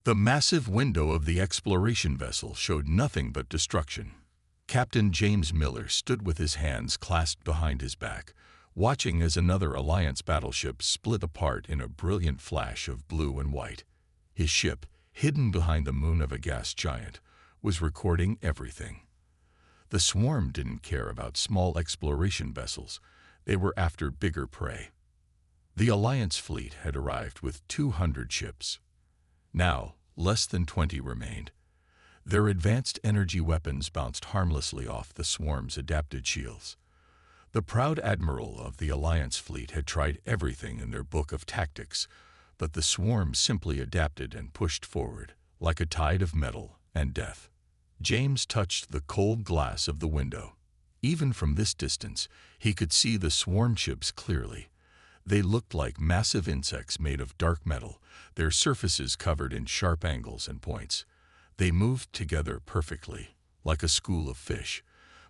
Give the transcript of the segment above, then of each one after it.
The massive window of the exploration vessel showed nothing but destruction. Captain James Miller stood with his hands clasped behind his back, watching as another Alliance battleship split apart in a brilliant flash of blue and white. His ship, hidden behind the moon of a gas giant, was recording everything. The swarm didn't care about small exploration vessels. They were after bigger prey. The Alliance fleet had arrived with 200 ships. Now, less than 20 remained. Their advanced energy weapons bounced harmlessly off the swarm's adapted shields. The proud admiral of the Alliance fleet had tried everything in their book of tactics, but the swarm simply adapted and pushed forward, like a tide of metal and death. James touched the cold glass of the window. Even from this distance, he could see the swarm ships clearly. They looked like massive insects made of dark metal, their surfaces covered in sharp angles and points. They moved together perfectly, like a school of fish,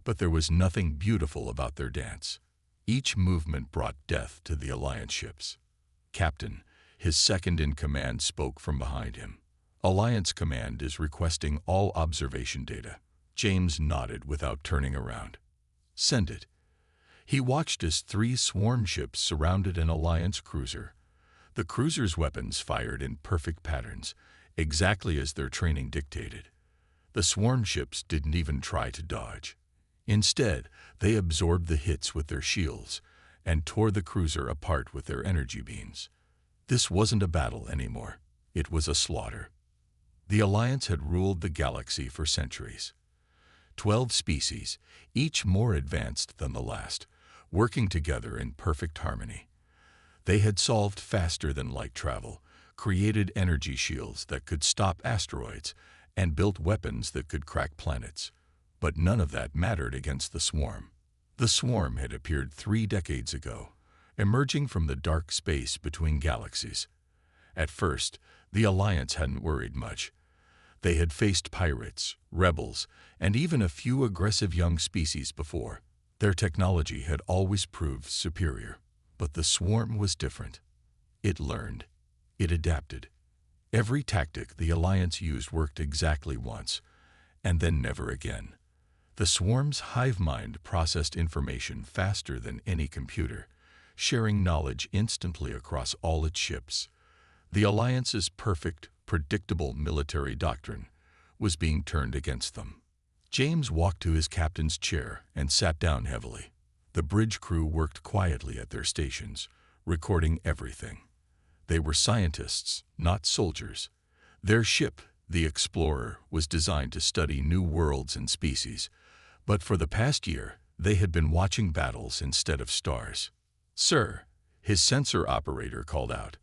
but there was nothing beautiful about their dance. Each movement brought death to the Alliance ships. Captain, his second-in-command, spoke from behind him. Alliance Command is requesting all observation data. James nodded without turning around. Send it. He watched as 3 swarm ships surrounded an Alliance cruiser. The cruiser's weapons fired in perfect patterns, exactly as their training dictated. The swarm ships didn't even try to dodge. Instead, they absorbed the hits with their shields and tore the cruiser apart with their energy beams. This wasn't a battle anymore. It was a slaughter. The Alliance had ruled the galaxy for centuries. 12 species, each more advanced than the last, working together in perfect harmony. They had solved faster-than-light travel, created energy shields that could stop asteroids, and built weapons that could crack planets. But none of that mattered against the swarm. The swarm had appeared 3 decades ago, emerging from the dark space between galaxies. At first, the Alliance hadn't worried much. They had faced pirates, rebels, and even a few aggressive young species before. Their technology had always proved superior. But the swarm was different. It learned. It adapted. Every tactic the Alliance used worked exactly once, and then never again. The swarm's hive mind processed information faster than any computer, sharing knowledge instantly across all its ships. The Alliance's perfect, predictable military doctrine was being turned against them. James walked to his captain's chair and sat down heavily. The bridge crew worked quietly at their stations, recording everything. They were scientists, not soldiers. Their ship, the Explorer, was designed to study new worlds and species, but for the past year, they had been watching battles instead of stars. "Sir," his sensor operator called out,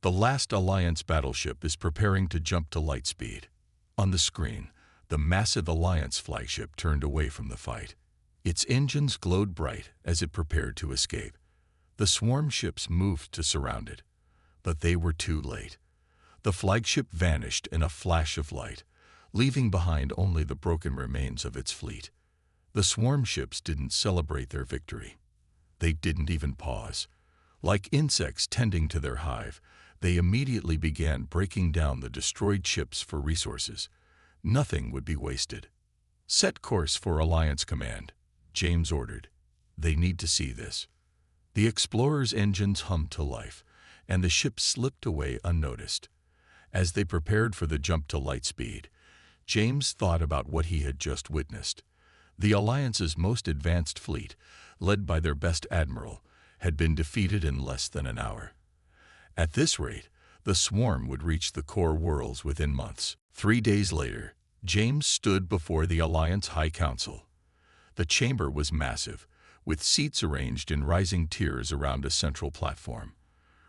"the last Alliance battleship is preparing to jump to light speed." On the screen, the massive Alliance flagship turned away from the fight. Its engines glowed bright as it prepared to escape. The swarm ships moved to surround it, but they were too late. The flagship vanished in a flash of light, leaving behind only the broken remains of its fleet. The swarm ships didn't celebrate their victory. They didn't even pause. Like insects tending to their hive, they immediately began breaking down the destroyed ships for resources. Nothing would be wasted. "Set course for Alliance Command," James ordered. "They need to see this." The Explorer's engines hummed to life, and the ship slipped away unnoticed. As they prepared for the jump to light speed, James thought about what he had just witnessed. The Alliance's most advanced fleet, led by their best admiral, had been defeated in less than an hour. At this rate, the swarm would reach the core worlds within months. 3 days later, James stood before the Alliance High Council. The chamber was massive, with seats arranged in rising tiers around a central platform.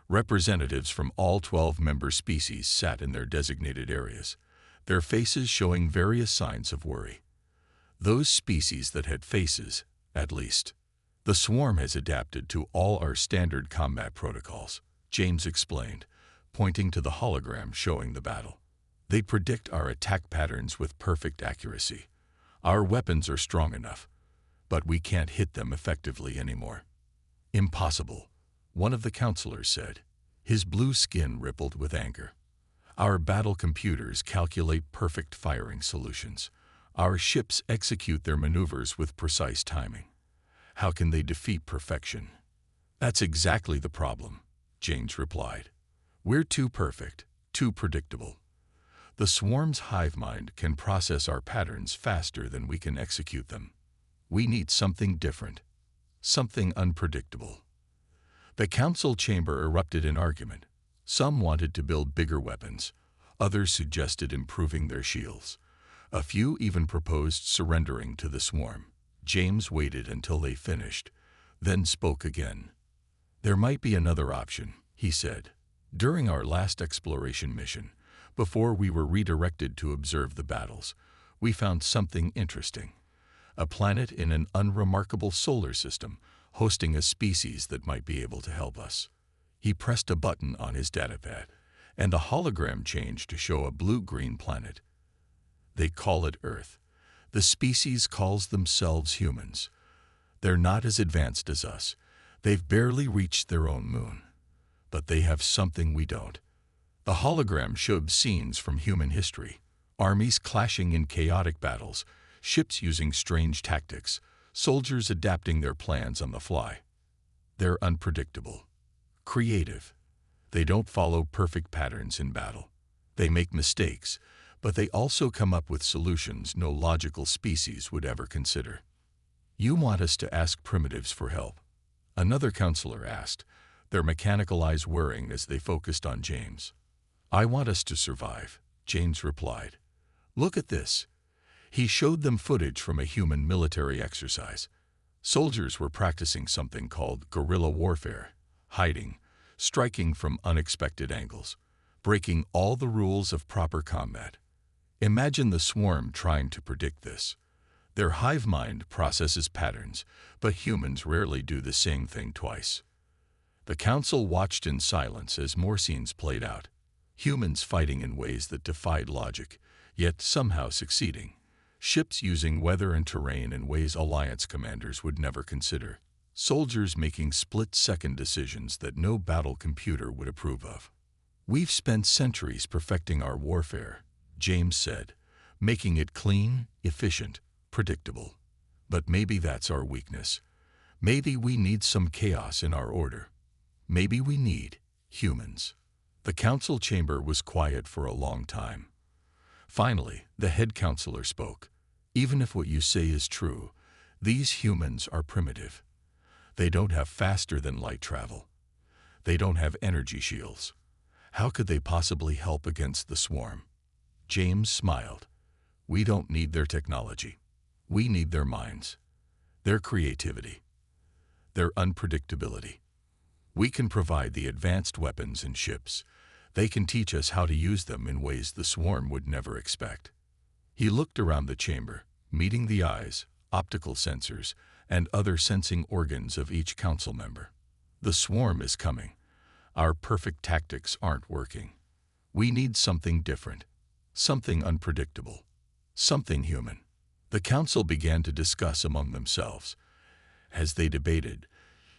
Representatives from all 12 member species sat in their designated areas, their faces showing various signs of worry. Those species that had faces, at least. "The swarm has adapted to all our standard combat protocols," James explained, pointing to the hologram showing the battle. "They predict our attack patterns with perfect accuracy. Our weapons are strong enough, but we can't hit them effectively anymore." "Impossible," one of the counselors said. His blue skin rippled with anger. Our battle computers calculate perfect firing solutions. Our ships execute their maneuvers with precise timing. How can they defeat perfection? That's exactly the problem, James replied. We're too perfect, too predictable. The swarm's hive mind can process our patterns faster than we can execute them. We need something different, something unpredictable. The council chamber erupted in argument. Some wanted to build bigger weapons. Others suggested improving their shields. A few even proposed surrendering to the swarm. James waited until they finished, then spoke again. There might be another option, he said. During our last exploration mission, before we were redirected to observe the battles, we found something interesting. A planet in an unremarkable solar system, hosting a species that might be able to help us. He pressed a button on his datapad, and a hologram changed to show a blue-green planet. They call it Earth. The species calls themselves humans. They're not as advanced as us. They've barely reached their own moon. But they have something we don't. The hologram showed scenes from human history. Armies clashing in chaotic battles, ships using strange tactics, soldiers adapting their plans on the fly. They're unpredictable, creative. They don't follow perfect patterns in battle. They make mistakes, but they also come up with solutions no logical species would ever consider. You want us to ask primitives for help? Another counselor asked, their mechanical eyes whirring as they focused on James. I want us to survive, James replied. Look at this. He showed them footage from a human military exercise. Soldiers were practicing something called guerrilla warfare, hiding, striking from unexpected angles, breaking all the rules of proper combat. Imagine the swarm trying to predict this. Their hive mind processes patterns, but humans rarely do the same thing twice. The council watched in silence as more scenes played out. Humans fighting in ways that defied logic, yet somehow succeeding. Ships using weather and terrain in ways Alliance commanders would never consider. Soldiers making split-second decisions that no battle computer would approve of. We've spent centuries perfecting our warfare, James said, making it clean, efficient, predictable. But maybe that's our weakness. Maybe we need some chaos in our order. Maybe we need humans. The council chamber was quiet for a long time. Finally, the head counselor spoke. Even if what you say is true, these humans are primitive. They don't have faster-than-light travel. They don't have energy shields. How could they possibly help against the swarm? James smiled. We don't need their technology. We need their minds, their creativity, their unpredictability. We can provide the advanced weapons and ships. They can teach us how to use them in ways the swarm would never expect. He looked around the chamber, meeting the eyes, optical sensors, and other sensing organs of each council member. The swarm is coming. Our perfect tactics aren't working. We need something different, something unpredictable, something human. The council began to discuss among themselves. As they debated,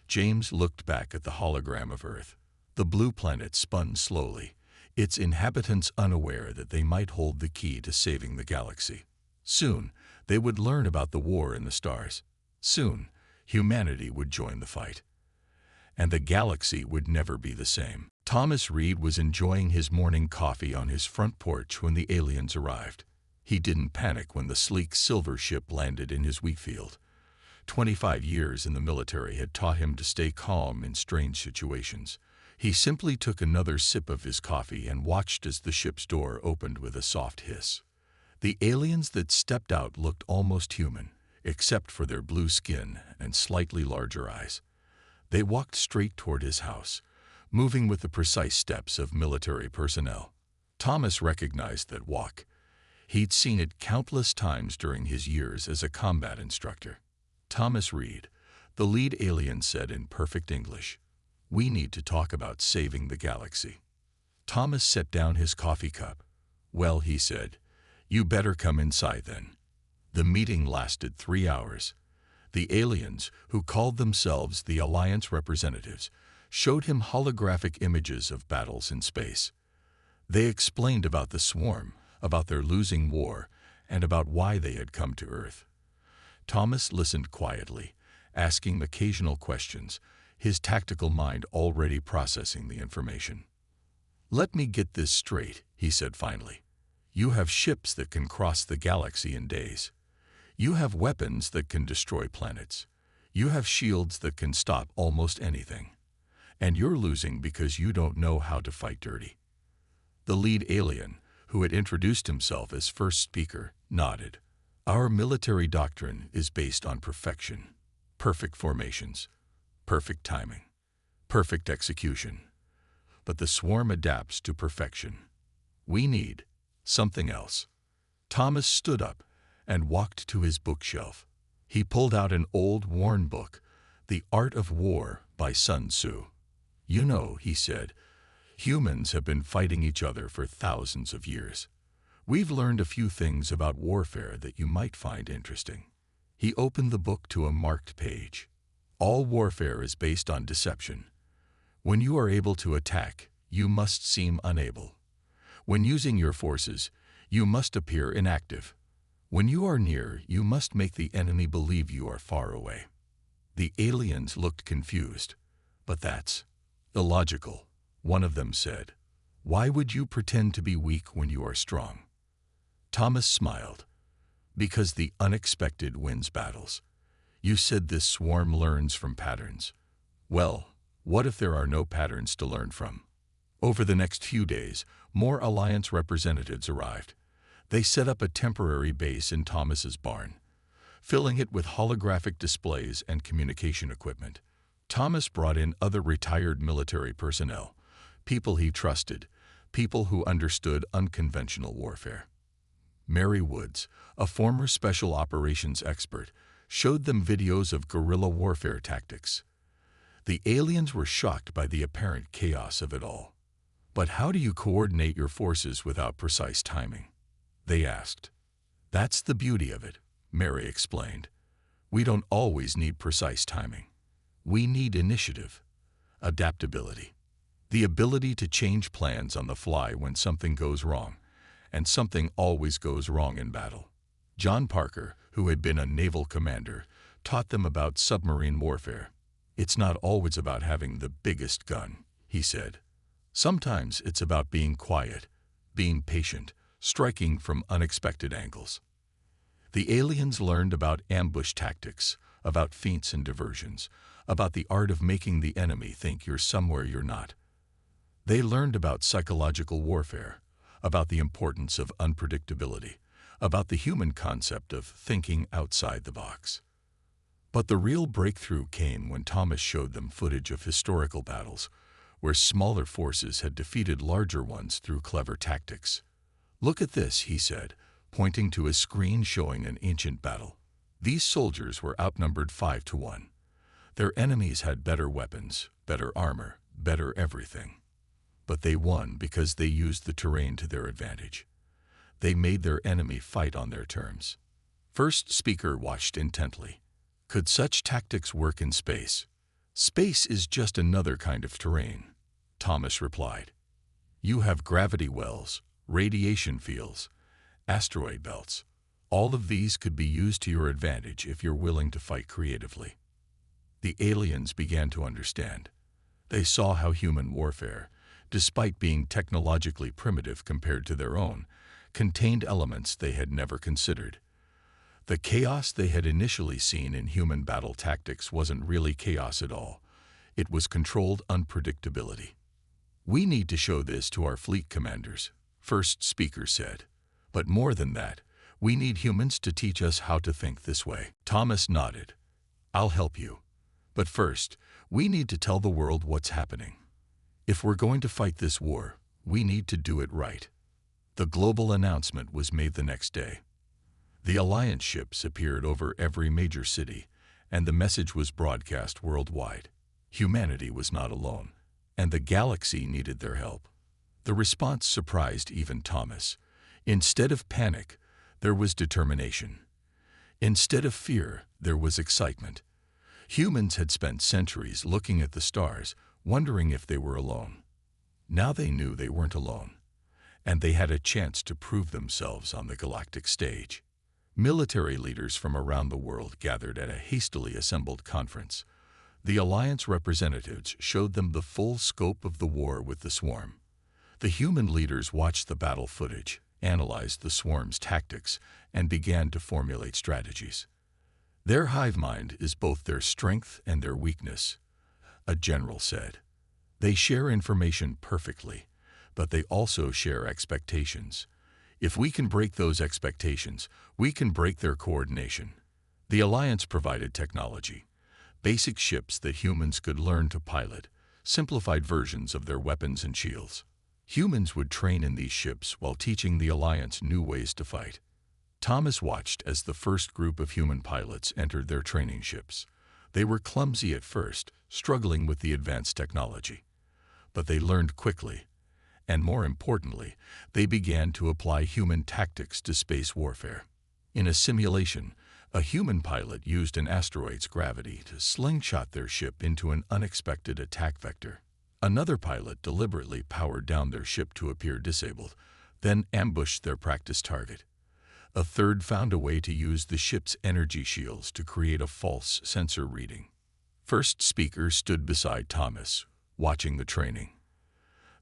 James looked back at the hologram of Earth. The blue planet spun slowly, its inhabitants unaware that they might hold the key to saving the galaxy. Soon, they would learn about the war in the stars. Soon, humanity would join the fight. And the galaxy would never be the same. Thomas Reed was enjoying his morning coffee on his front porch when the aliens arrived. He didn't panic when the sleek silver ship landed in his wheat field. 25 years in the military had taught him to stay calm in strange situations. He simply took another sip of his coffee and watched as the ship's door opened with a soft hiss. The aliens that stepped out looked almost human, except for their blue skin and slightly larger eyes. They walked straight toward his house, moving with the precise steps of military personnel. Thomas recognized that walk. He'd seen it countless times during his years as a combat instructor. Thomas Reed, the lead alien, said in perfect English, "We need to talk about saving the galaxy." Thomas set down his coffee cup. "Well," he said, "you better come inside then." The meeting lasted 3 hours. The aliens, who called themselves the Alliance representatives, showed him holographic images of battles in space. They explained about the swarm, about their losing war, and about why they had come to Earth. Thomas listened quietly, asking occasional questions, his tactical mind already processing the information. "Let me get this straight," he said finally. "You have ships that can cross the galaxy in days. You have weapons that can destroy planets. You have shields that can stop almost anything. And you're losing because you don't know how to fight dirty." The lead alien, who had introduced himself as first speaker, nodded. "Our military doctrine is based on perfection. Perfect formations, perfect timing, perfect execution. But the swarm adapts to perfection. We need something else." Thomas stood up and walked to his bookshelf. He pulled out an old, worn book, The Art of War by Sun Tzu. "You know," he said, "humans have been fighting each other for thousands of years. We've learned a few things about warfare that you might find interesting." He opened the book to a marked page. "All warfare is based on deception. When you are able to attack, you must seem unable. When using your forces, you must appear inactive. When you are near, you must make the enemy believe you are far away." The aliens looked confused. "But that's illogical," one of them said. "Why would you pretend to be weak when you are strong?" Thomas smiled. "Because the unexpected wins battles. You said this swarm learns from patterns. Well, what if there are no patterns to learn from?" Over the next few days, more Alliance representatives arrived. They set up a temporary base in Thomas's barn, filling it with holographic displays and communication equipment. Thomas brought in other retired military personnel, people he trusted, people who understood unconventional warfare. Mary Woods, a former special operations expert, showed them videos of guerrilla warfare tactics. The aliens were shocked by the apparent chaos of it all. "But how do you coordinate your forces without precise timing?" they asked. "That's the beauty of it," Mary explained. "We don't always need precise timing. We need initiative, adaptability, the ability to change plans on the fly when something goes wrong, and something always goes wrong in battle." John Parker, who had been a naval commander, taught them about submarine warfare. "It's not always about having the biggest gun," he said. "Sometimes it's about being quiet, being patient, striking from unexpected angles." The aliens learned about ambush tactics, about feints and diversions, about the art of making the enemy think you're somewhere you're not. They learned about psychological warfare, about the importance of unpredictability, about the human concept of thinking outside the box. But the real breakthrough came when Thomas showed them footage of historical battles, where smaller forces had defeated larger ones through clever tactics. "Look at this," he said, pointing to a screen showing an ancient battle. These soldiers were outnumbered 5-1. Their enemies had better weapons, better armor, better everything. But they won because they used the terrain to their advantage. They made their enemy fight on their terms. First speaker watched intently. "Could such tactics work in space?" "Space is just another kind of terrain," Thomas replied. "You have gravity wells, radiation fields, asteroid belts. All of these could be used to your advantage if you're willing to fight creatively." The aliens began to understand. They saw how human warfare, despite being technologically primitive compared to their own, contained elements they had never considered. The chaos they had initially seen in human battle tactics wasn't really chaos at all. It was controlled unpredictability. "We need to show this to our fleet commanders," first speaker said. "But more than that, we need humans to teach us how to think this way." Thomas nodded. "I'll help you. But first, we need to tell the world what's happening. If we're going to fight this war, we need to do it right." The global announcement was made the next day. The Alliance ships appeared over every major city, and the message was broadcast worldwide. Humanity was not alone, and the galaxy needed their help. The response surprised even Thomas. Instead of panic, there was determination. Instead of fear, there was excitement. Humans had spent centuries looking at the stars, wondering if they were alone. Now they knew they weren't alone. and they had a chance to prove themselves on the galactic stage. Military leaders from around the world gathered at a hastily assembled conference. The Alliance representatives showed them the full scope of the war with the swarm. The human leaders watched the battle footage, analyzed the swarm's tactics, and began to formulate strategies. Their hive mind is both their strength and their weakness, a general said. They share information perfectly, but they also share expectations. If we can break those expectations, we can break their coordination. The Alliance provided technology, basic ships that humans could learn to pilot, simplified versions of their weapons and shields. Humans would train in these ships while teaching the Alliance new ways to fight. Thomas watched as the first group of human pilots entered their training ships. They were clumsy at first, struggling with the advanced technology. But they learned quickly, and more importantly, they began to apply human tactics to space warfare. In a simulation, a human pilot used an asteroid's gravity to slingshot their ship into an unexpected attack vector. Another pilot deliberately powered down their ship to appear disabled, then ambushed their practice target. A third found a way to use the ship's energy shields to create a false sensor reading. First speaker stood beside Thomas, watching the training.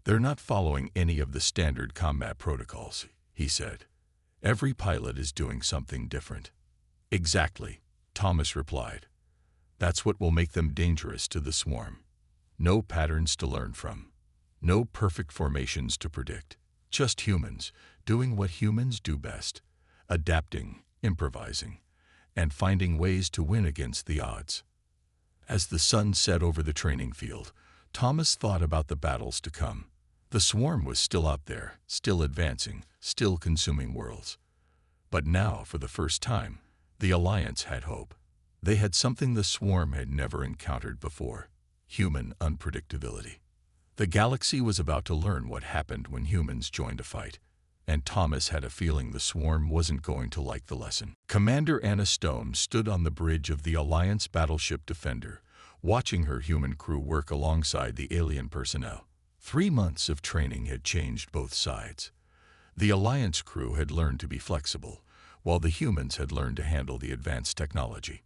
"They're not following any of the standard combat protocols," he said. "Every pilot is doing something different." "Exactly," Thomas replied. "That's what will make them dangerous to the swarm. No patterns to learn from. No perfect formations to predict. Just humans doing what humans do best, adapting, improvising, and finding ways to win against the odds." As the sun set over the training field, Thomas thought about the battles to come. The swarm was still out there, still advancing, still consuming worlds. But now, for the first time, the Alliance had hope. They had something the swarm had never encountered before: human unpredictability. The galaxy was about to learn what happened when humans joined a fight, and Thomas had a feeling the swarm wasn't going to like the lesson. Commander Anna Stone stood on the bridge of the Alliance battleship Defender, watching her human crew work alongside the alien personnel. 3 months of training had changed both sides. The Alliance crew had learned to be flexible, while the humans had learned to handle the advanced technology.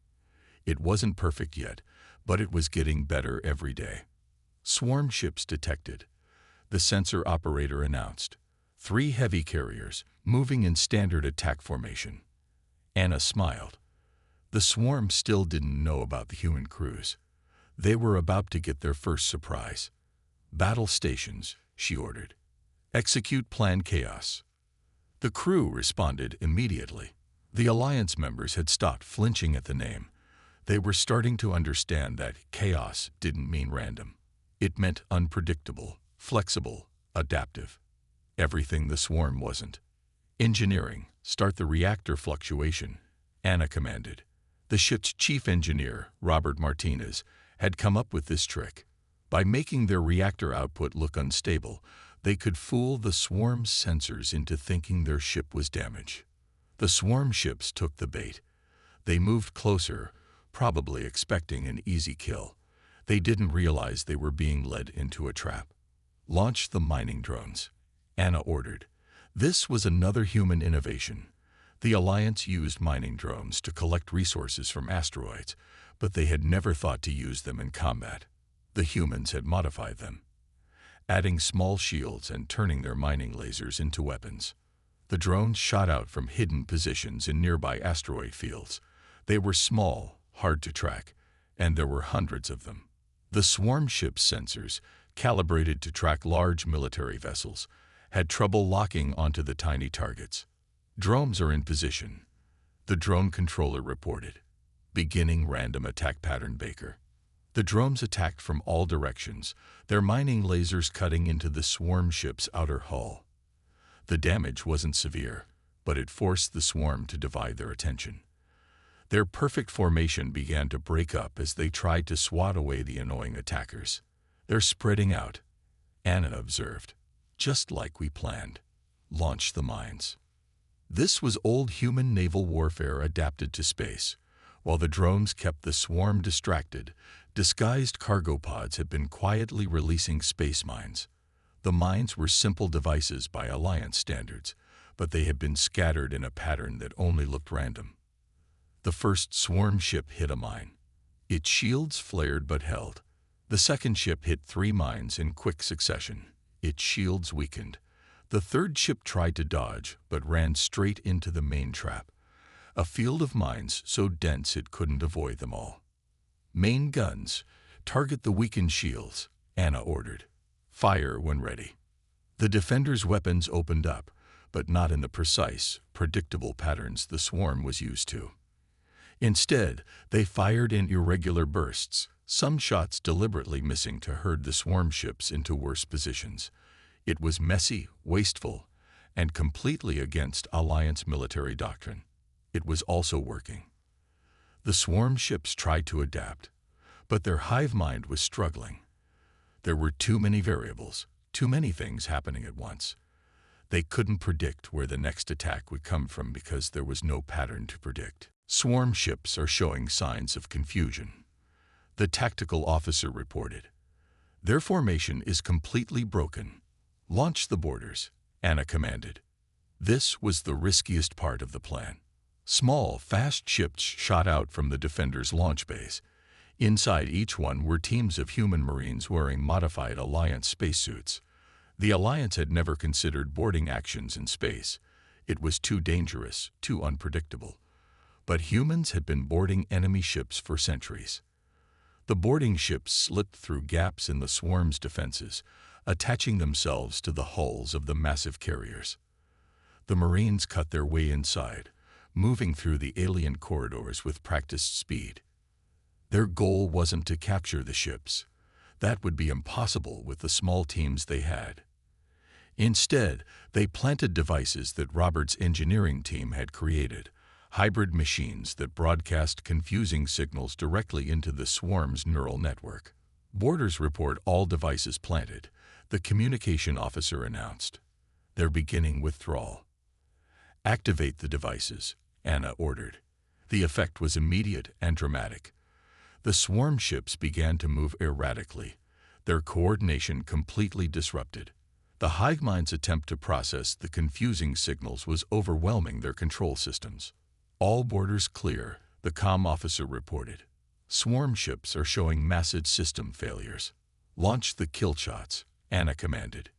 It wasn't perfect yet, but it was getting better every day. Swarm ships detected. The sensor operator announced. 3 heavy carriers, moving in standard attack formation. Anna smiled. The swarm still didn't know about the human crews. They were about to get their first surprise. "Battle stations," she ordered. "Execute Plan Chaos." The crew responded immediately. The Alliance members had stopped flinching at the name. They were starting to understand that chaos didn't mean random. It meant unpredictable, flexible, adaptive. Everything the swarm wasn't. "Engineering, start the reactor fluctuation," Anna commanded. The ship's chief engineer, Robert Martinez, had come up with this trick. By making their reactor output look unstable, they could fool the swarm's sensors into thinking their ship was damaged. The swarm ships took the bait. They moved closer, probably expecting an easy kill. They didn't realize they were being led into a trap. "Launch the mining drones," Anna ordered. This was another human innovation. The Alliance used mining drones to collect resources from asteroids, but they had never thought to use them in combat. The humans had modified them, adding small shields and turning their mining lasers into weapons. The drones shot out from hidden positions in nearby asteroid fields. They were small, hard to track, and there were hundreds of them. The swarm ship's sensors, calibrated to track large military vessels, had trouble locking onto the tiny targets. "Drones are in position," the drone controller reported. "Beginning random attack pattern, Baker." The drones attacked from all directions, their mining lasers cutting into the swarm ship's outer hull. The damage wasn't severe, but it forced the swarm to divide their attention. Their perfect formation began to break up as they tried to swat away the annoying attackers. "They're spreading out," Anna observed. "Just like we planned. Launch the mines." This was old human naval warfare adapted to space. While the drones kept the swarm distracted, disguised cargo pods had been quietly releasing space mines. The mines were simple devices by Alliance standards, but they had been scattered in a pattern that only looked random. The first swarm ship hit a mine. Its shields flared but held. The second ship hit 3 mines in quick succession. Its shields weakened. The third ship tried to dodge, but ran straight into the main trap, a field of mines so dense it couldn't avoid them all. Main guns, target the weakened shields, Anna ordered. Fire when ready. The defenders' weapons opened up, but not in the precise, predictable patterns the swarm was used to. Instead, they fired in irregular bursts, some shots deliberately missing to herd the swarm ships into worse positions. It was messy, wasteful, and completely against Alliance military doctrine. It was also working. The swarm ships tried to adapt, but their hive mind was struggling. There were too many variables, too many things happening at once. They couldn't predict where the next attack would come from because there was no pattern to predict. Swarm ships are showing signs of confusion, the tactical officer reported. Their formation is completely broken. Launch the boarders, Anna commanded. This was the riskiest part of the plan. Small, fast ships shot out from the defenders' launch base. Inside each one were teams of human Marines wearing modified Alliance spacesuits. The Alliance had never considered boarding actions in space. It was too dangerous, too unpredictable. But humans had been boarding enemy ships for centuries. The boarding ships slipped through gaps in the swarm's defenses, attaching themselves to the hulls of the massive carriers. The Marines cut their way inside, moving through the alien corridors with practiced speed. Their goal wasn't to capture the ships. That would be impossible with the small teams they had. Instead, they planted devices that Robert's engineering team had created, hybrid machines that broadcast confusing signals directly into the swarm's neural network. Boarders report all devices planted, the communication officer announced. They're beginning withdrawal. Activate the devices, Anna ordered. The effect was immediate and dramatic. The swarm ships began to move erratically, their coordination completely disrupted. The hive mind's attempt to process the confusing signals was overwhelming their control systems. All boarders clear, the comm officer reported. Swarm ships are showing massive system failures. Launch the kill shots, Anna commanded.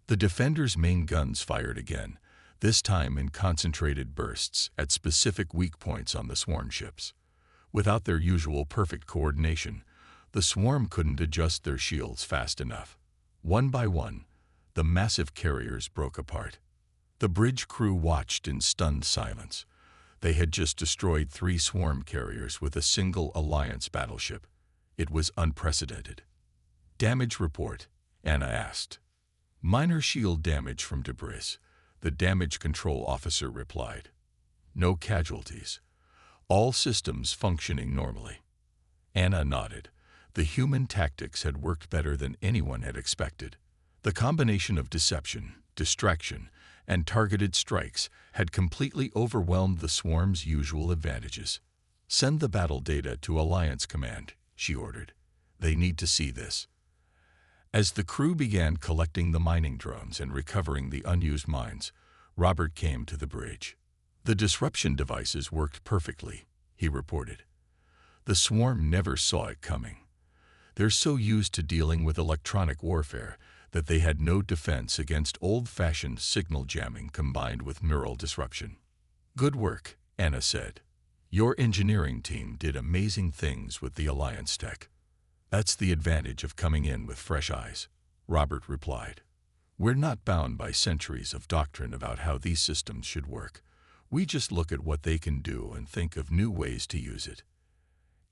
The defenders' main guns fired again, this time in concentrated bursts at specific weak points on the swarm ships. Without their usual perfect coordination, the swarm couldn't adjust their shields fast enough. One by one, the massive carriers broke apart. The bridge crew watched in stunned silence. They had just destroyed 3 swarm carriers with a single Alliance battleship. It was unprecedented. Damage report, Anna asked. Minor shield damage from debris, the damage control officer replied. No casualties. All systems functioning normally. Anna nodded. The human tactics had worked better than anyone had expected. The combination of deception, distraction, and targeted strikes had completely overwhelmed the swarm's usual advantages. Send the battle data to Alliance Command, she ordered. They need to see this. As the crew began collecting the mining drones and recovering the unused mines, Robert came to the bridge. The disruption devices worked perfectly, he reported. The swarm never saw it coming. They're so used to dealing with electronic warfare that they had no defense against old-fashioned signal jamming combined with neural disruption. Good work, Anna said. Your engineering team did amazing things with the Alliance tech. That's the advantage of coming in with fresh eyes, Robert replied. We're not bound by centuries of doctrine about how these systems should work. We just look at what they can do and think of new ways to use it.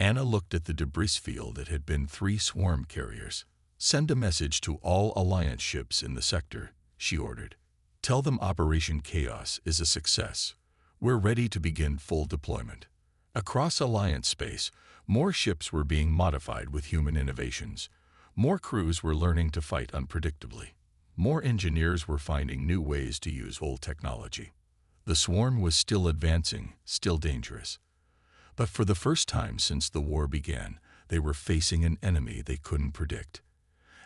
Anna looked at the debris field that had been 3 swarm carriers. Send a message to all Alliance ships in the sector, she ordered. Tell them Operation Chaos is a success. We're ready to begin full deployment. Across Alliance space, more ships were being modified with human innovations. More crews were learning to fight unpredictably. More engineers were finding new ways to use old technology. The swarm was still advancing, still dangerous. But for the first time since the war began, they were facing an enemy they couldn't predict.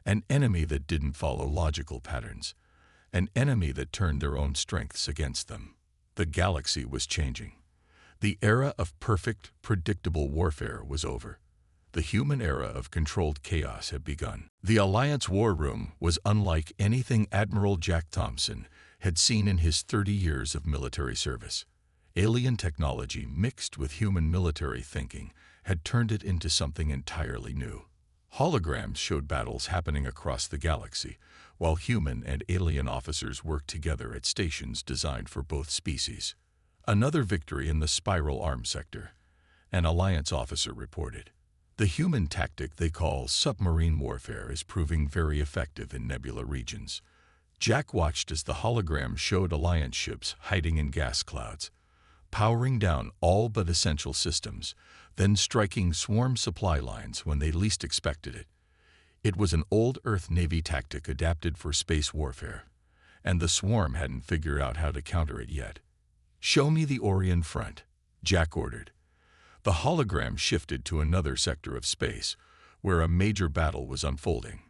An enemy that didn't follow logical patterns. An enemy that turned their own strengths against them. The galaxy was changing. The era of perfect, predictable warfare was over. The human era of controlled chaos had begun. The Alliance war room was unlike anything Admiral Jack Thompson had seen in his 30 years of military service. Alien technology mixed with human military thinking had turned it into something entirely new. Holograms showed battles happening across the galaxy, while human and alien officers worked together at stations designed for both species. Another victory in the Spiral Arm sector, an Alliance officer reported. The human tactic they call submarine warfare is proving very effective in nebula regions. Jack watched as the hologram showed Alliance ships hiding in gas clouds, powering down all but essential systems, then striking swarm supply lines when they least expected it. It was an old Earth Navy tactic adapted for space warfare, and the swarm hadn't figured out how to counter it yet. "Show me the Orion front," Jack ordered. The hologram shifted to another sector of space, where a major battle was unfolding.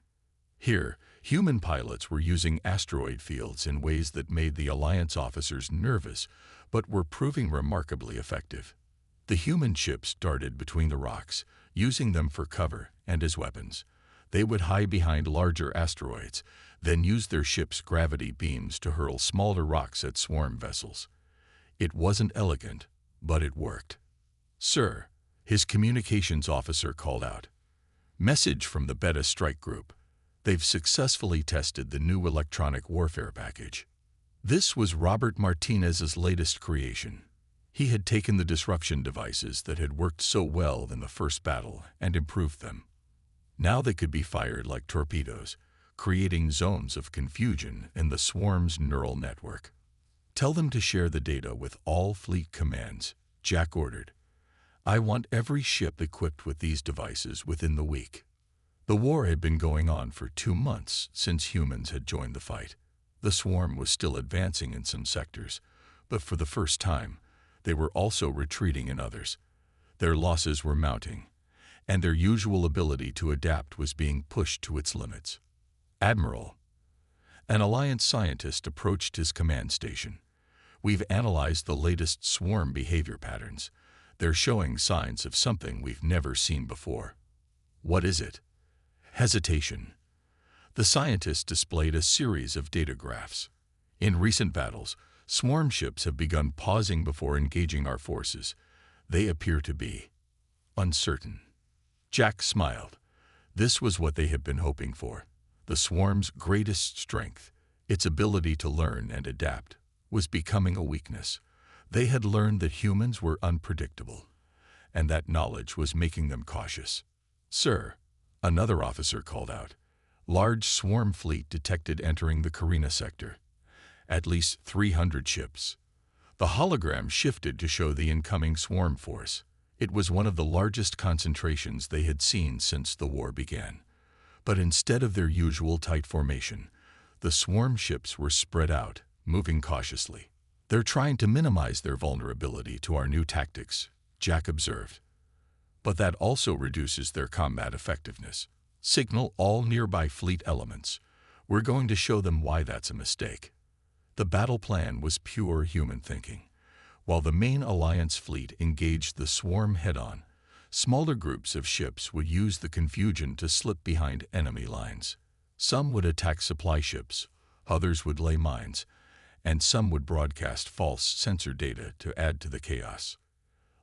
Here, human pilots were using asteroid fields in ways that made the Alliance officers nervous, but were proving remarkably effective. The human ships darted between the rocks, using them for cover and as weapons. They would hide behind larger asteroids, then use their ships' gravity beams to hurl smaller rocks at swarm vessels. It wasn't elegant, but it worked. "Sir," his communications officer called out. "Message from the Beta Strike Group. They've successfully tested the new electronic warfare package." This was Robert Martinez's latest creation. He had taken the disruption devices that had worked so well in the first battle and improved them. Now they could be fired like torpedoes, creating zones of confusion in the swarm's neural network. "Tell them to share the data with all fleet commands," Jack ordered. "I want every ship equipped with these devices within the week." The war had been going on for 2 months since humans had joined the fight. The swarm was still advancing in some sectors, but for the first time, they were also retreating in others. Their losses were mounting, and their usual ability to adapt was being pushed to its limits. "Admiral," an Alliance scientist approached his command station. "We've analyzed the latest swarm behavior patterns. They're showing signs of something we've never seen before." "What is it?" Hesitation. The scientist displayed a series of data graphs. "In recent battles, swarm ships have begun pausing before engaging our forces. They appear to be uncertain." Jack smiled. This was what they had been hoping for. The swarm's greatest strength, its ability to learn and adapt, was becoming a weakness. They had learned that humans were unpredictable, and that knowledge was making them cautious. "Sir," another officer called out. "Large swarm fleet detected entering the Carina sector. At least 300 ships." The hologram shifted to show the incoming swarm force. It was one of the largest concentrations they had seen since the war began. But instead of their usual tight formation, the swarm ships were spread out, moving cautiously. "They're trying to minimize their vulnerability to our new tactics," Jack observed. "But that also reduces their combat effectiveness. Signal all nearby fleet elements. We're going to show them why that's a mistake." The battle plan was pure human thinking. While the main Alliance fleet engaged the swarm head-on, smaller groups of ships would use the confusion to slip behind enemy lines. Some would attack supply ships, others would lay mines, and some would broadcast false sensor data to add to the chaos.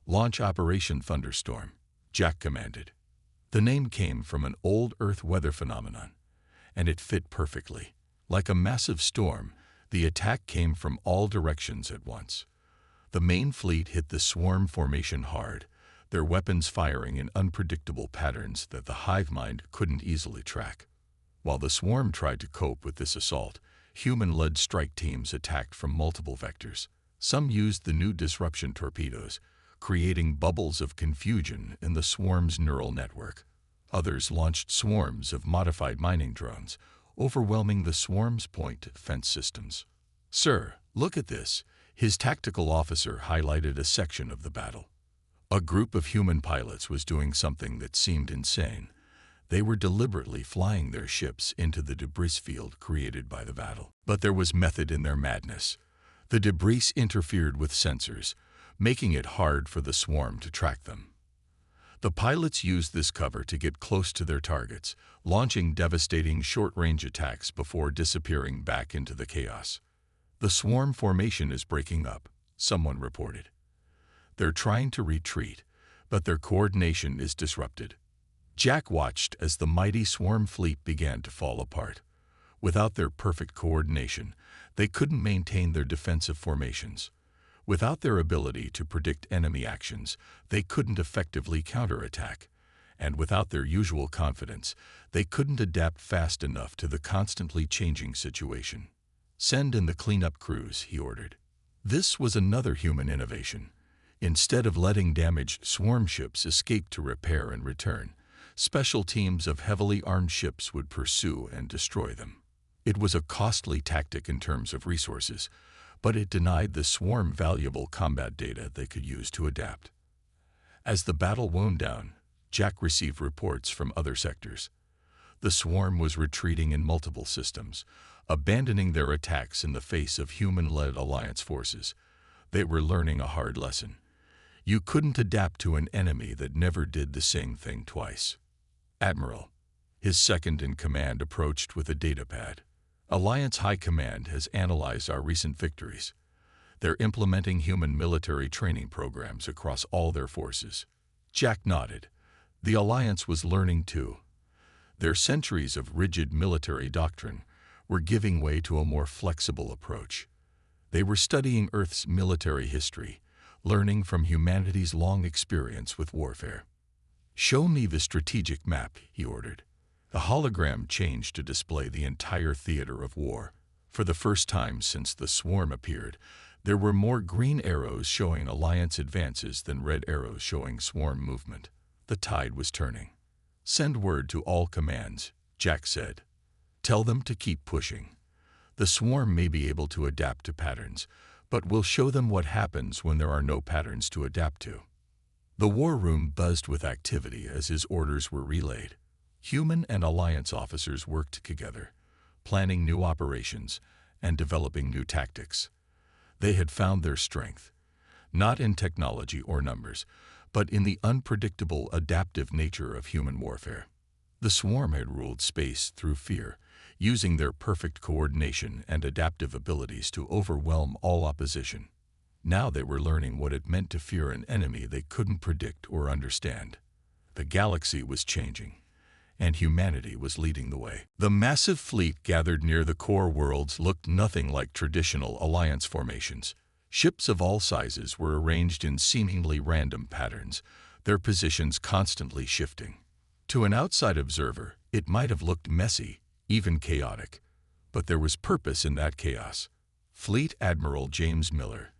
"Launch Operation Thunderstorm," Jack commanded. The name came from an old Earth weather phenomenon, and it fit perfectly. Like a massive storm, the attack came from all directions at once. The main fleet hit the swarm formation hard, their weapons firing in unpredictable patterns that the hive mind couldn't easily track. While the swarm tried to cope with this assault, human-led strike teams attacked from multiple vectors. Some used the new disruption torpedoes, creating bubbles of confusion in the swarm's neural network. Others launched swarms of modified mining drones, overwhelming the swarm's point defense systems. "Sir, look at this." His tactical officer highlighted a section of the battle. A group of human pilots was doing something that seemed insane. They were deliberately flying their ships into the debris field created by the battle. But there was method in their madness. The debris interfered with sensors, making it hard for the swarm to track them. The pilots used this cover to get close to their targets, launching devastating short-range attacks before disappearing back into the chaos. "The swarm formation is breaking up," someone reported. "They're trying to retreat, but their coordination is disrupted." Jack watched as the mighty swarm fleet began to fall apart. Without their perfect coordination, they couldn't maintain their defensive formations. Without their ability to predict enemy actions, they couldn't effectively counterattack. And without their usual confidence, they couldn't adapt fast enough to the constantly changing situation. "Send in the cleanup crews," he ordered. This was another human innovation. Instead of letting damaged swarm ships escape to repair and return, special teams of heavily armed ships would pursue and destroy them. It was a costly tactic in terms of resources, but it denied the swarm valuable combat data they could use to adapt. As the battle wound down, Jack received reports from other sectors. The swarm was retreating in multiple systems, abandoning their attacks in the face of human-led alliance forces. They were learning a hard lesson. You couldn't adapt to an enemy that never did the same thing twice. Admiral, his second-in-command, approached with a datapad. "Alliance High Command has analyzed our recent victories. They're implementing human military training programs across all their forces." Jack nodded. The Alliance was learning too. Their centuries of rigid military doctrine were giving way to a more flexible approach. They were studying Earth's military history, learning from humanity's long experience with warfare. "Show me the strategic map," he ordered. The hologram changed to display the entire theater of war. For the first time since the swarm appeared, there were more green arrows showing Alliance advances than red arrows showing swarm movement. The tide was turning. "Send word to all commands," Jack said. "Tell them to keep pushing. The swarm may be able to adapt to patterns, but we'll show them what happens when there are no patterns to adapt to." The war room buzzed with activity as his orders were relayed. Human and Alliance officers worked together, planning new operations and developing new tactics. They had found their strength, not in technology or numbers, but in the unpredictable, adaptive nature of human warfare. The swarm had ruled space through fear, using their perfect coordination and adaptive abilities to overwhelm all opposition. Now they were learning what it meant to fear an enemy they couldn't predict or understand. The galaxy was changing, and humanity was leading the way. The massive fleet gathered near the core worlds looked nothing like traditional Alliance formations. Ships of all sizes were arranged in seemingly random patterns, their positions constantly shifting. To an outside observer, it might have looked messy, even chaotic, but there was purpose in that chaos. Fleet Admiral James Miller,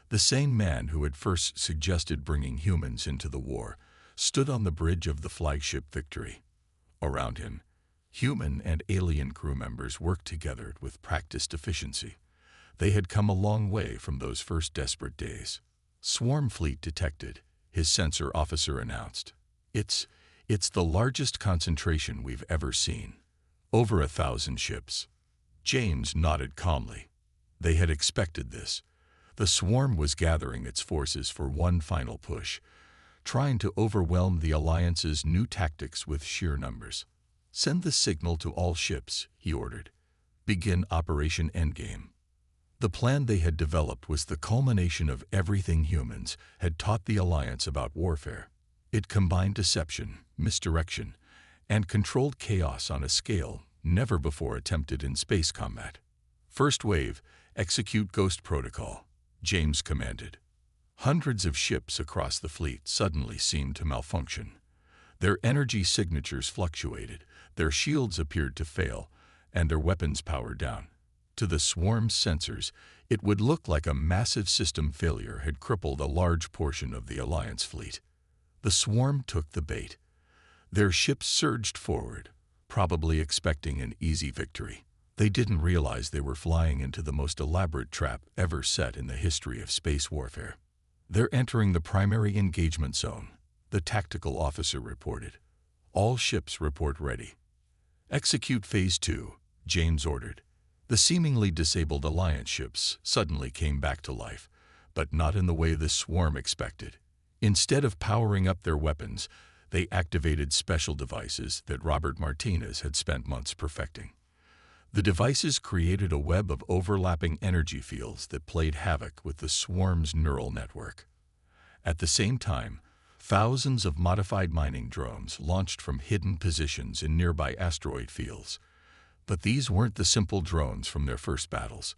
the same man who had first suggested bringing humans into the war, stood on the bridge of the flagship Victory. Around him, human and alien crew members worked together with practiced efficiency. They had come a long way from those first desperate days. "Swarm fleet detected," his sensor officer announced. It's the largest concentration we've ever seen. Over 1,000 ships." James nodded calmly. They had expected this. The swarm was gathering its forces for one final push, trying to overwhelm the Alliance's new tactics with sheer numbers. "Send the signal to all ships," he ordered. "Begin Operation Endgame." The plan they had developed was the culmination of everything humans had taught the Alliance about warfare. It combined deception, misdirection, and controlled chaos on a scale never before attempted in space combat. "First wave, execute Ghost Protocol," James commanded. Hundreds of ships across the fleet suddenly seemed to malfunction. Their energy signatures fluctuated, their shields appeared to fail, and their weapons powered down. To the swarm's sensors, it would look like a massive system failure had crippled a large portion of the Alliance fleet. The swarm took the bait. Their ships surged forward, probably expecting an easy victory. They didn't realize they were flying into the most elaborate trap ever set in the history of space warfare. "They're entering the primary engagement zone," the tactical officer reported. All ships report ready. Execute Phase 2, James ordered. The seemingly disabled Alliance ships suddenly came back to life, but not in the way the swarm expected. Instead of powering up their weapons, they activated special devices that Robert Martinez had spent months perfecting. The devices created a web of overlapping energy fields that played havoc with the swarm's neural network. At the same time, thousands of modified mining drones launched from hidden positions in nearby asteroid fields. But these weren't the simple drones from their first battles.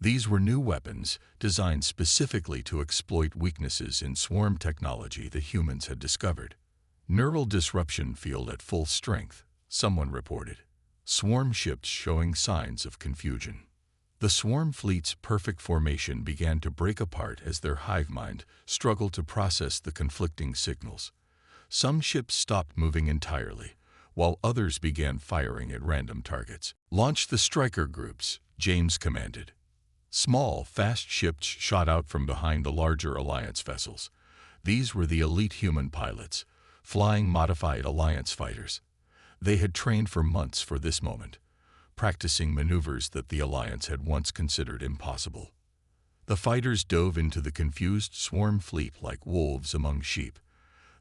These were new weapons designed specifically to exploit weaknesses in swarm technology that humans had discovered. Neural disruption field at full strength, someone reported. Swarm ships showing signs of confusion. The swarm fleet's perfect formation began to break apart as their hive mind struggled to process the conflicting signals. Some ships stopped moving entirely, while others began firing at random targets. Launch the striker groups, James commanded. Small, fast ships shot out from behind the larger Alliance vessels. These were the elite human pilots, flying modified Alliance fighters. They had trained for months for this moment, practicing maneuvers that the Alliance had once considered impossible. The fighters dove into the confused swarm fleet like wolves among sheep.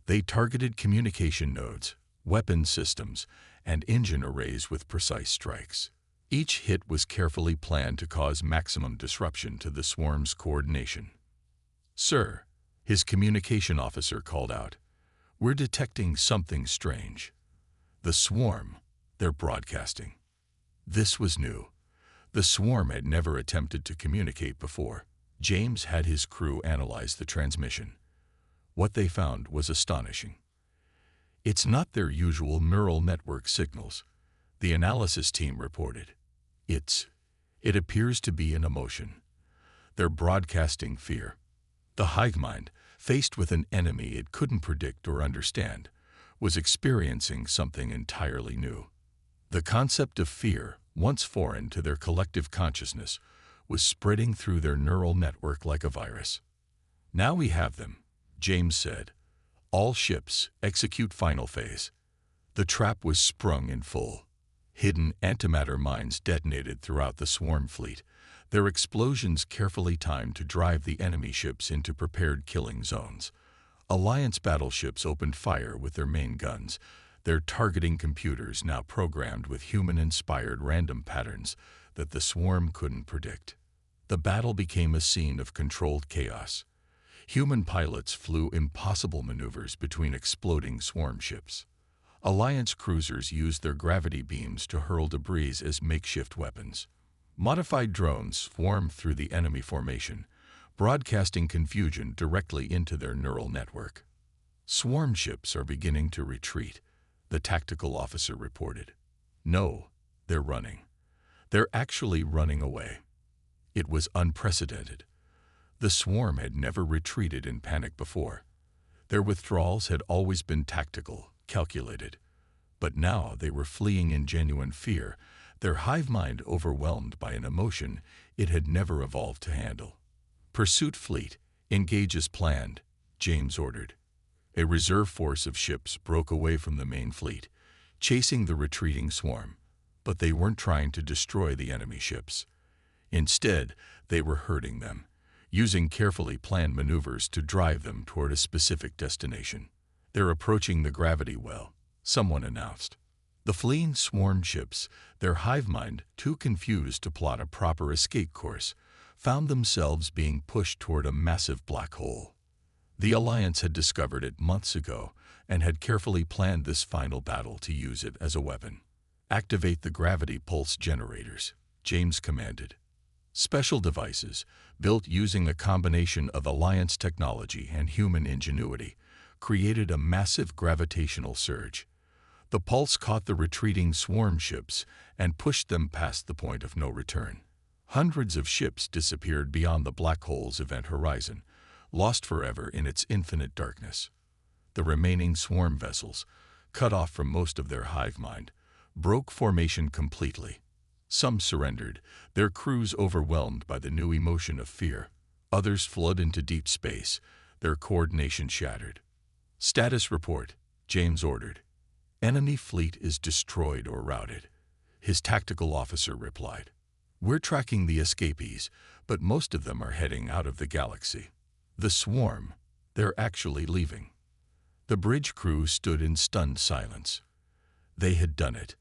They targeted communication nodes, weapon systems, and engine arrays with precise strikes. Each hit was carefully planned to cause maximum disruption to the swarm's coordination. "Sir," his communication officer called out, "we're detecting something strange. The swarm, they're broadcasting." This was new. The swarm had never attempted to communicate before. James had his crew analyze the transmission. What they found was astonishing. It's not their usual neural network signals, the analysis team reported. It appears to be an emotion. They're broadcasting fear. The hive mind, faced with an enemy it couldn't predict or understand, was experiencing something entirely new. The concept of fear, once foreign to their collective consciousness, was spreading through their neural network like a virus. "Now we have them," James said. "All ships, execute final phase." The trap was sprung in full. Hidden antimatter mines detonated throughout the swarm fleet, their explosions carefully timed to drive the enemy ships into prepared killing zones. Alliance battleships opened fire with their main guns, their targeting computers now programmed with human-inspired random patterns that the swarm couldn't predict. The battle became a scene of controlled chaos. Human pilots flew impossible maneuvers between exploding swarm ships. Alliance cruisers used their gravity beams to hurl debris as makeshift weapons. Modified drones swarmed through the enemy formation, broadcasting confusion directly into their neural network. "Swarm ships are beginning to retreat," the tactical officer reported. "No, they're running. They're actually running away." It was unprecedented. The swarm had never retreated in panic before. Their withdrawals had always been tactical, calculated. But now they were fleeing in genuine fear, their hive mind overwhelmed by an emotion it had never evolved to handle. "Pursuit fleet, engage as planned," James ordered. A reserve force of ships broke away from the main fleet, chasing the retreating swarm, but they weren't trying to destroy the enemy ships. Instead, they were hurting them, using carefully planned maneuvers to drive them toward a specific destination. "They're approaching the gravity well," someone announced. The fleeing swarm ships, their hive mind too confused to plot a proper escape course, found themselves being pushed toward a massive black hole. The Alliance had discovered it months ago and had carefully planned this final battle to use it as a weapon. "Activate the gravity pulse generators," James commanded. Special devices, built using a combination of Alliance technology and human ingenuity, created a massive gravitational surge. The pulse caught the retreating swarm ships and pushed them past the point of no return. Hundreds of ships disappeared beyond the black hole's event horizon, lost forever in its infinite darkness. The remaining swarm vessels, cut off from most of their hive mind, broke formation completely. Some surrendered, their crews overwhelmed by the new emotion of fear. Others fled into deep space, their coordination shattered. "Status report," James ordered. Enemy fleet is destroyed or routed, his tactical officer replied. We're tracking the escapees, but most of them are heading out of the galaxy. The swarm, they're actually leaving. The bridge crew stood in stunned silence. They had done it.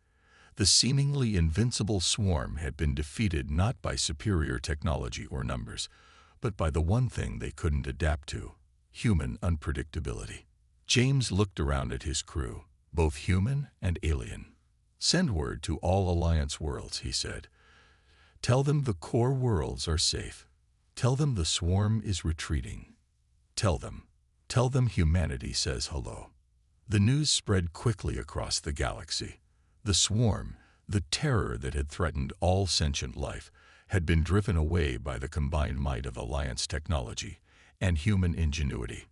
The seemingly invincible swarm had been defeated not by superior technology or numbers, but by the one thing they couldn't adapt to: human unpredictability. James looked around at his crew, both human and alien. Send word to all Alliance worlds, he said. Tell them the core worlds are safe. Tell them the swarm is retreating. Tell them humanity says hello. The news spread quickly across the galaxy. The swarm, the terror that had threatened all sentient life, had been driven away by the combined might of Alliance technology and human ingenuity.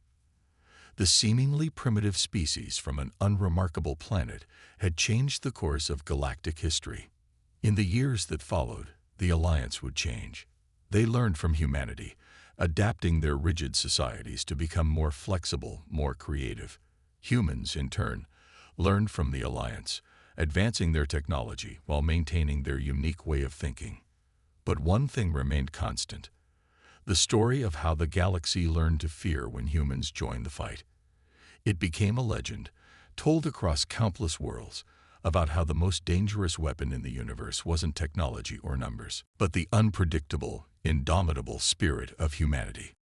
The seemingly primitive species from an unremarkable planet had changed the course of galactic history. In the years that followed, the Alliance would change. They learned from humanity, adapting their rigid societies to become more flexible, more creative. Humans, in turn, learned from the Alliance, advancing their technology while maintaining their unique way of thinking. But one thing remained constant: the story of how the galaxy learned to fear when humans joined the fight. It became a legend, told across countless worlds, about how the most dangerous weapon in the universe wasn't technology or numbers, but the unpredictable, indomitable spirit of humanity.